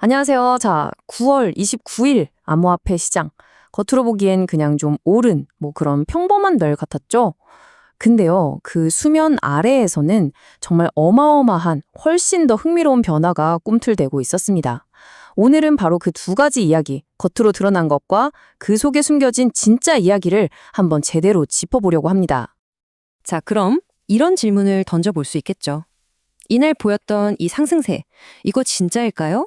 안녕하세요. 자, 9월 29일 암호화폐 시장. 겉으로 보기엔 그냥 좀 오른 그런 평범한 날 같았죠? 근데요, 그 수면 아래에서는 정말 어마어마한 훨씬 더 흥미로운 변화가 꿈틀대고 있었습니다. 오늘은 바로 그 두 가지 이야기, 겉으로 드러난 것과 그 속에 숨겨진 진짜 이야기를 한번 제대로 짚어보려고 합니다. 자, 그럼 이런 질문을 던져볼 수 있겠죠. 이날 보였던 이 상승세, 이거 진짜일까요?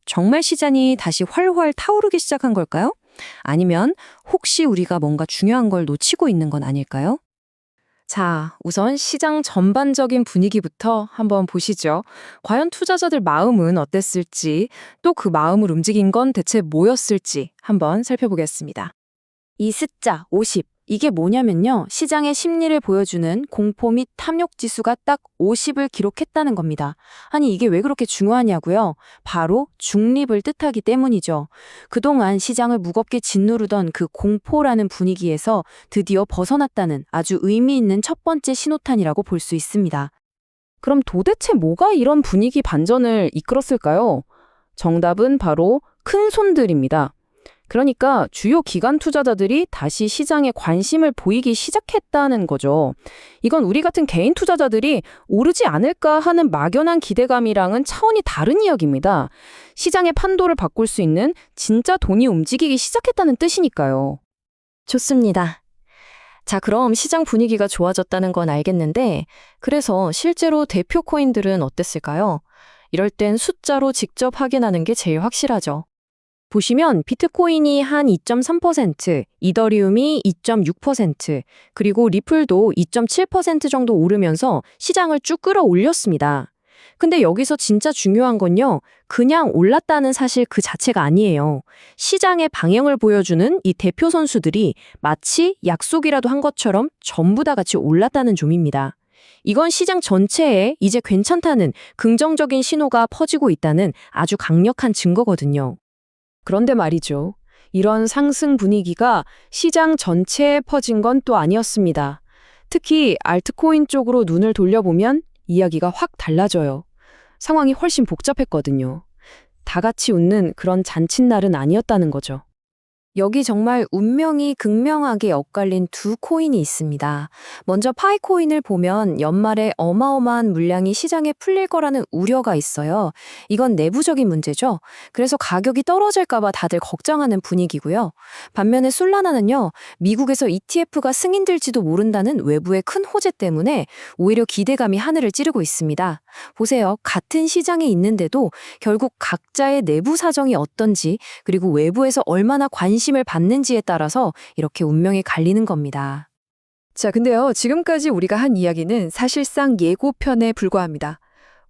정말 시장이 다시 활활 타오르기 시작한 걸까요? 아니면 혹시 우리가 뭔가 중요한 걸 놓치고 있는 건 아닐까요? 자, 우선 시장 전반적인 분위기부터 한번 보시죠. 과연 투자자들 마음은 어땠을지, 또 그 마음을 움직인 건 대체 뭐였을지 한번 살펴보겠습니다. 이 숫자 50, 이게 뭐냐면요. 시장의 심리를 보여주는 공포 및 탐욕 지수가 딱 50을 기록했다는 겁니다. 아니, 이게 왜 그렇게 중요하냐고요? 바로 중립을 뜻하기 때문이죠. 그동안 시장을 무겁게 짓누르던 그 공포라는 분위기에서 드디어 벗어났다는 아주 의미 있는 첫 번째 신호탄이라고 볼 수 있습니다. 그럼 도대체 뭐가 이런 분위기 반전을 이끌었을까요? 정답은 바로 큰 손들입니다. 그러니까 주요 기관 투자자들이 다시 시장에 관심을 보이기 시작했다는 거죠. 이건 우리 같은 개인 투자자들이 오르지 않을까 하는 막연한 기대감이랑은 차원이 다른 이야기입니다. 시장의 판도를 바꿀 수 있는 진짜 돈이 움직이기 시작했다는 뜻이니까요. 좋습니다. 자, 그럼 시장 분위기가 좋아졌다는 건 알겠는데, 그래서 실제로 대표 코인들은 어땠을까요? 이럴 땐 숫자로 직접 확인하는 게 제일 확실하죠. 보시면 비트코인이 한 2.3%, 이더리움이 2.6%, 그리고 리플도 2.7% 정도 오르면서 시장을 쭉 끌어올렸습니다. 근데 여기서 진짜 중요한 건요, 그냥 올랐다는 사실 그 자체가 아니에요. 시장의 방향을 보여주는 이 대표 선수들이 마치 약속이라도 한 것처럼 전부 다 같이 올랐다는 점입니다. 이건 시장 전체에 이제 괜찮다는 긍정적인 신호가 퍼지고 있다는 아주 강력한 증거거든요. 그런데 말이죠. 이런 상승 분위기가 시장 전체에 퍼진 건 또 아니었습니다. 특히 알트코인 쪽으로 눈을 돌려보면 이야기가 확 달라져요. 상황이 훨씬 복잡했거든요. 다 같이 웃는 그런 잔칫날은 아니었다는 거죠. 여기 정말 운명이 극명하게 엇갈린 두 코인이 있습니다. 먼저 파이코인을 보면 연말에 어마어마한 물량이 시장에 풀릴 거라는 우려가 있어요. 이건 내부적인 문제죠. 그래서 가격이 떨어질까 봐 다들 걱정하는 분위기고요. 반면에 솔라나는요, 미국에서 ETF가 승인될지도 모른다는 외부의 큰 호재 때문에 오히려 기대감이 하늘을 찌르고 있습니다. 보세요. 같은 시장에 있는데도 결국 각자의 내부 사정이 어떤지, 그리고 외부에서 얼마나 관심을 받는지에 따라서 이렇게 운명이 갈리는 겁니다. 자, 근데요, 지금까지 우리가 한 이야기는 사실상 예고편에 불과합니다.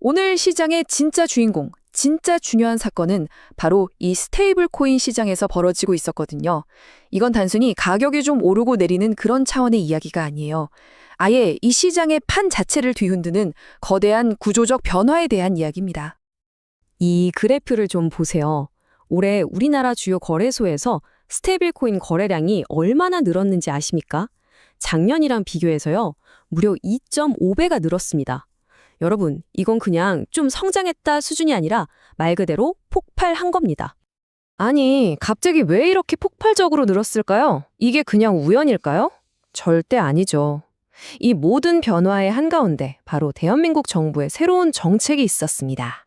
오늘 시장의 진짜 주인공, 진짜 중요한 사건은 바로 이 스테이블 코인 시장에서 벌어지고 있었거든요. 이건 단순히 가격이 좀 오르고 내리는 그런 차원의 이야기가 아니에요. 아예 이 시장의 판 자체를 뒤흔드는 거대한 구조적 변화에 대한 이야기입니다. 이 그래프를 좀 보세요. 올해 우리나라 주요 거래소에서 스테이블 코인 거래량이 얼마나 늘었는지 아십니까? 작년이랑 비교해서요, 무려 2.5배가 늘었습니다. 여러분, 이건 그냥 좀 성장했다 수준이 아니라 말 그대로 폭발한 겁니다. 아니, 갑자기 왜 이렇게 폭발적으로 늘었을까요? 이게 그냥 우연일까요? 절대 아니죠. 이 모든 변화의 한가운데 바로 대한민국 정부의 새로운 정책이 있었습니다.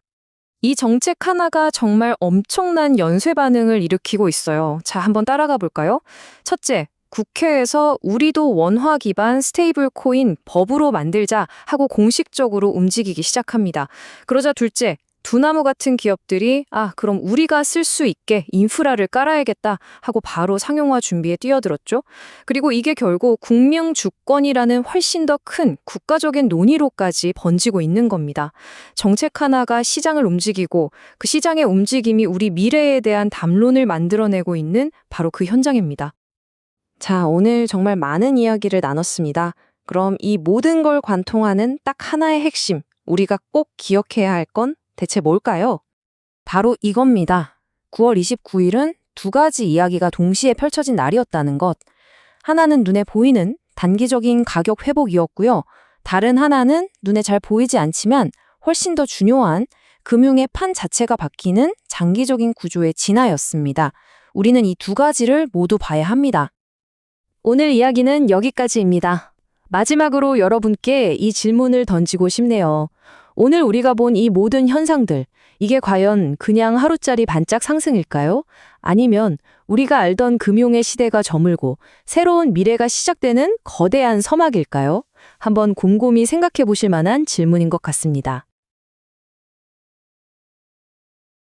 이 정책 하나가 정말 엄청난 연쇄 반응을 일으키고 있어요. 자, 한번 따라가 볼까요? 첫째, 국회에서 우리도 원화 기반 스테이블 코인 법으로 만들자 하고 공식적으로 움직이기 시작합니다. 그러자 둘째, 두나무 같은 기업들이 그럼 우리가 쓸 수 있게 인프라를 깔아야겠다 하고 바로 상용화 준비에 뛰어들었죠. 그리고 이게 결국 국명 주권이라는 훨씬 더 큰 국가적인 논의로까지 번지고 있는 겁니다. 정책 하나가 시장을 움직이고 그 시장의 움직임이 우리 미래에 대한 담론을 만들어내고 있는 바로 그 현장입니다. 자, 오늘 정말 많은 이야기를 나눴습니다. 그럼 이 모든 걸 관통하는 딱 하나의 핵심, 우리가 꼭 기억해야 할 건 대체 뭘까요? 바로 이겁니다. 9월 29일은 두 가지 이야기가 동시에 펼쳐진 날이었다는 것. 하나는 눈에 보이는 단기적인 가격 회복이었고요. 다른 하나는 눈에 잘 보이지 않지만 훨씬 더 중요한 금융의 판 자체가 바뀌는 장기적인 구조의 진화였습니다. 우리는 이 두 가지를 모두 봐야 합니다. 오늘 이야기는 여기까지입니다. 마지막으로 여러분께 이 질문을 던지고 싶네요. 오늘 우리가 본 이 모든 현상들, 이게 과연 그냥 하루짜리 반짝 상승일까요? 아니면 우리가 알던 금융의 시대가 저물고 새로운 미래가 시작되는 거대한 서막일까요? 한번 곰곰이 생각해 보실 만한 질문인 것 같습니다.